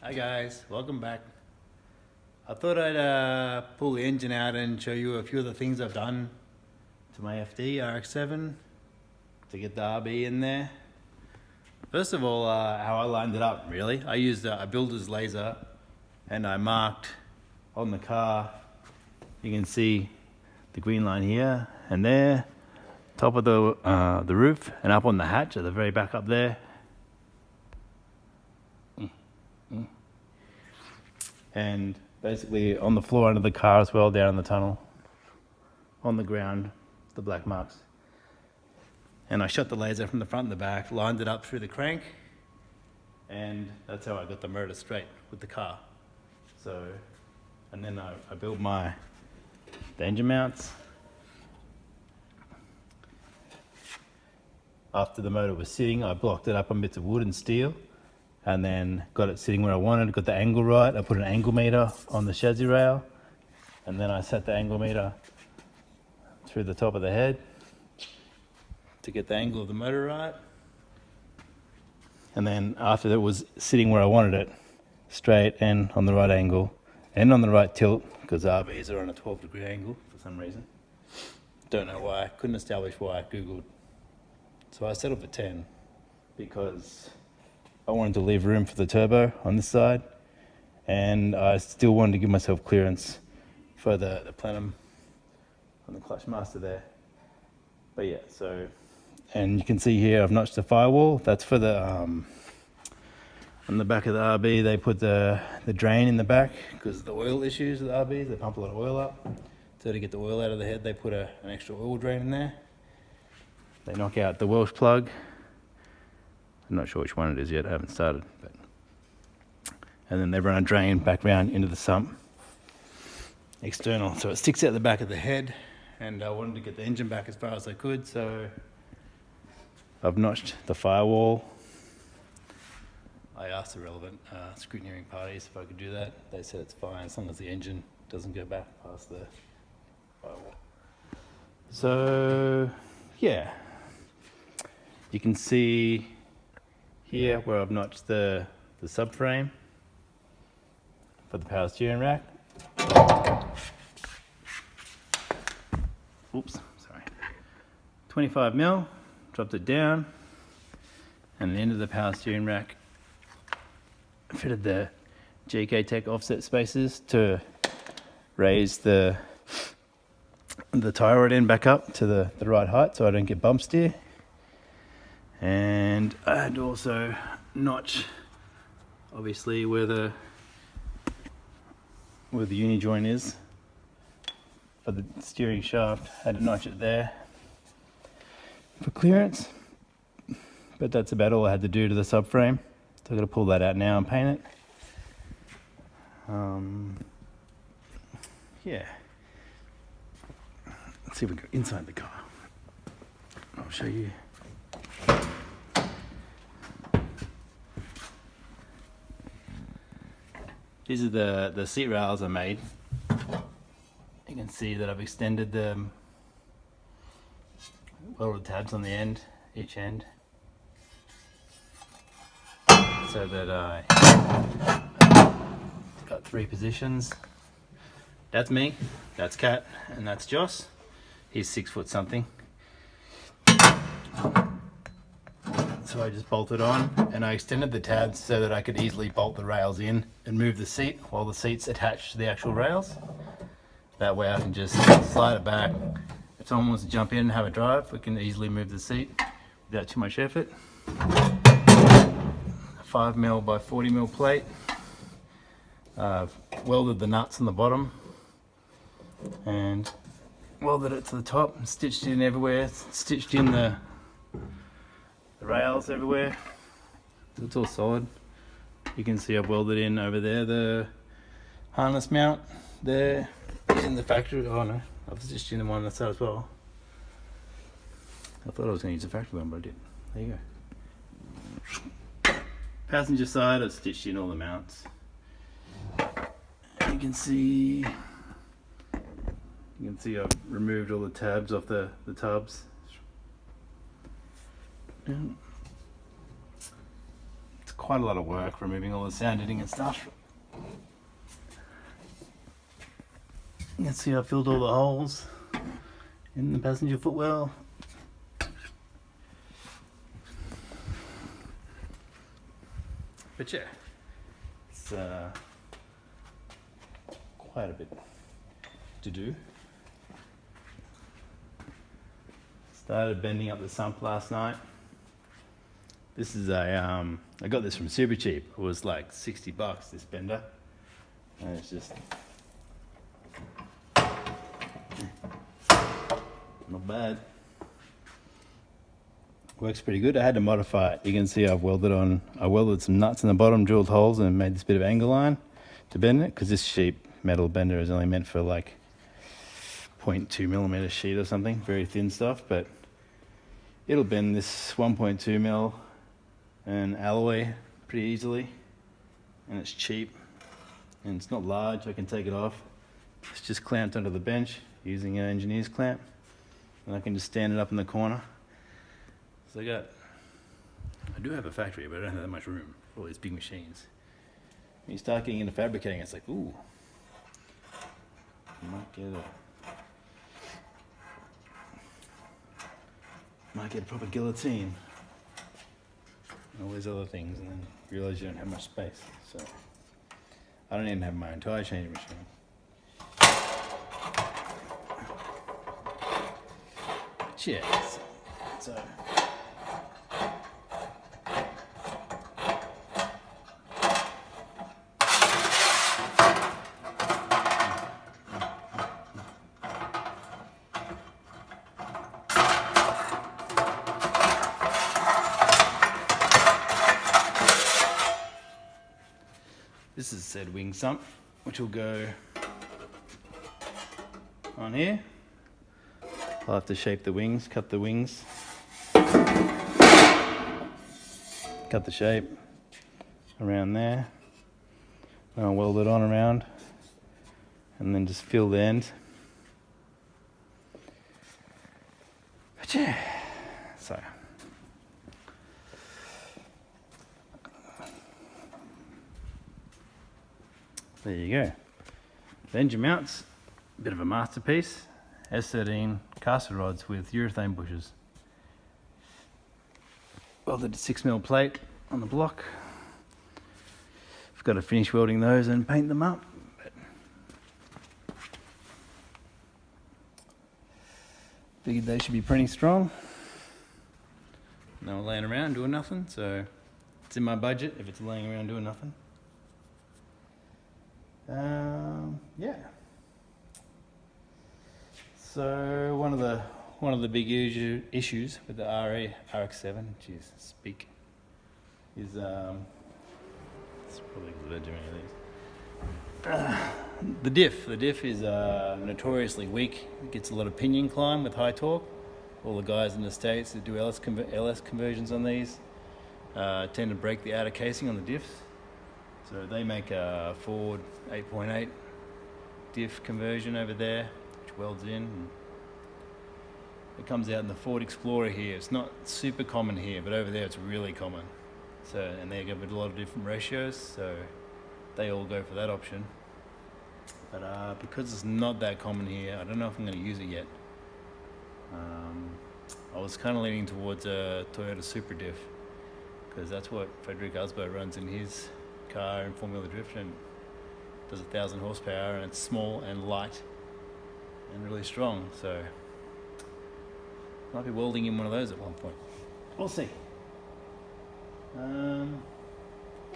Hi guys, welcome back. I thought I'd pull the engine out and show you a few of the things I've done to my FD RX-7 to get the RB in there. First of all, how I lined it up really. I used a builder's laser and I marked on the car, you can see the green line here and there, top of the roof and up on the hatch at the very back up there. And basically on the floor under the car as well, down in the tunnel, on the ground, the black marks. And I shot the laser from the front and the back, lined it up through the crank, and that's how I got the motor straight with the car. So, and then I built the engine mounts. After the motor was sitting, I blocked it up on bits of wood and steel, and then got it sitting where I wanted, got the angle right. I put an angle meter on the chassis rail, and then I set the angle meter through the top of the head to get the angle of the motor right. And then after it was sitting where I wanted it, straight and on the right angle, and on the right tilt, because RBs are on a 12-degree angle for some reason. Don't know why, couldn't establish why, I Googled. So I settled for 10, because I wanted to leave room for the turbo on this side, and I still wanted to give myself clearance for the plenum on the clutch master there. But yeah, so, and you can see here I've notched the firewall. That's for the on the back of the RB they put the drain in the back because of the oil issues with the RBs. They pump a lot of oil up, so to get the oil out of the head they put an extra oil drain in there. They knock out the Welsh plug. I'm not sure which one it is yet, I haven't started. And then they run a drain back round into the sump, external. So it sticks out the back of the head, and I wanted to get the engine back as far as I could, so I've notched the firewall. I asked the relevant scrutineering parties if I could do that. They said it's fine as long as the engine doesn't go back past the firewall. So, yeah. You can see here where I've notched the subframe for the power steering rack. Oops, sorry. 25 mil, dropped it down, and at the end of the power steering rack, fitted the GK Tech offset spacers to raise the tie rod end back up to the right height so I don't get bump steer. And I had to also notch, obviously, where the uni joint is for the steering shaft. I had to notch it there for clearance. But that's about all I had to do to the subframe. So I've got to pull that out now and paint it. Yeah. Let's see if we go inside the car. I'll show you. These are the seat rails I made. You can see that I've extended them, welded tabs on the end, each end, so that I got 3 positions. That's me, that's Kat, and that's Joss. He's 6 foot something. So I just bolted on, and I extended the tabs so that I could easily bolt the rails in and move the seat while the seat's attached to the actual rails. That way I can just slide it back. If someone wants to jump in and have a drive, we can easily move the seat without too much effort. 5mm by 40mm plate. I've welded the nuts on the bottom and welded it to the top and stitched it in everywhere, stitched in the rails everywhere. It's all solid. You can see I've welded in over there the harness mount there in the factory. Oh no, I've stitched in the one on the side as well. I thought I was going to use the factory one, but I didn't. There you go. Passenger side, I've stitched in all the mounts. You can see I've removed all the tabs off the tubs. It's quite a lot of work removing all the sound editing and stuff. You can see I filled all the holes in the passenger footwell. But yeah, it's quite a bit to do. Started bending up the sump last night. This is a, I got this from Super Cheap. It was like $60, this bender. And it's just not bad. Works pretty good. I had to modify it. You can see I welded some nuts in the bottom, drilled holes and made this bit of angle line to bend it, because this sheet metal bender is only meant for like 0.2 millimeter sheet or something, very thin stuff, but it'll bend this 1.2 mil and alloy pretty easily, and it's cheap and it's not large. I can take it off. It's just clamped onto the bench using an engineer's clamp, and I can just stand it up in the corner. So I do have a factory, but I don't have that much room for all these big machines. When you start getting into fabricating, it's like, ooh, you might get a proper guillotine and all these other things, and then realize you don't have much space. So I don't even have my entire changing machine. Cheers. So this is said wing sump, which will go on here. I'll have to shape the wings, cut the wings, cut the shape around there. And I'll weld it on around and then just fill the end. But yeah, so. There you go. The engine mounts, a bit of a masterpiece. S13 caster rods with urethane bushes. Welded a 6mm plate on the block. I've got to finish welding those and paint them up. But figured they should be pretty strong. No laying around doing nothing, so it's in my budget if it's laying around doing nothing. Yeah. So one of the big issues with the RX7, geez, speak, is it's probably because I don't do any of these. The diff is notoriously weak. It gets a lot of pinion climb with high torque. All the guys in the States that do LS conversions on these tend to break the outer casing on the diffs. So they make a Ford 8.8 diff conversion over there, which welds in. And it comes out in the Ford Explorer here. It's not super common here, but over there it's really common. So, and they give it a lot of different ratios, so they all go for that option. But because it's not that common here, I don't know if I'm going to use it yet. I was kind of leaning towards a Toyota Super Diff, because that's what Frederick Asbo runs in his car in Formula Drift, and does 1,000 horsepower, and it's small and light and really strong. So might be welding in one of those at one point. We'll see. Yeah,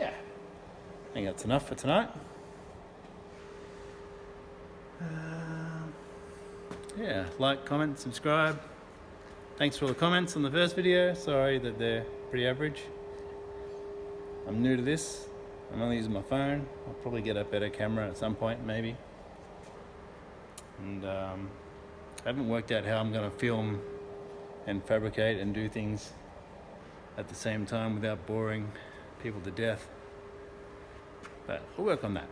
I think that's enough for tonight. Yeah, like, comment, subscribe. Thanks for all the comments on the first video. Sorry that they're pretty average. I'm new to this. I'm only using my phone. I'll probably get a better camera at some point, maybe. And I haven't worked out how I'm going to film and fabricate and do things at the same time without boring people to death. But we'll work on that.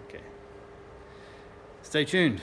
Okay. Stay tuned.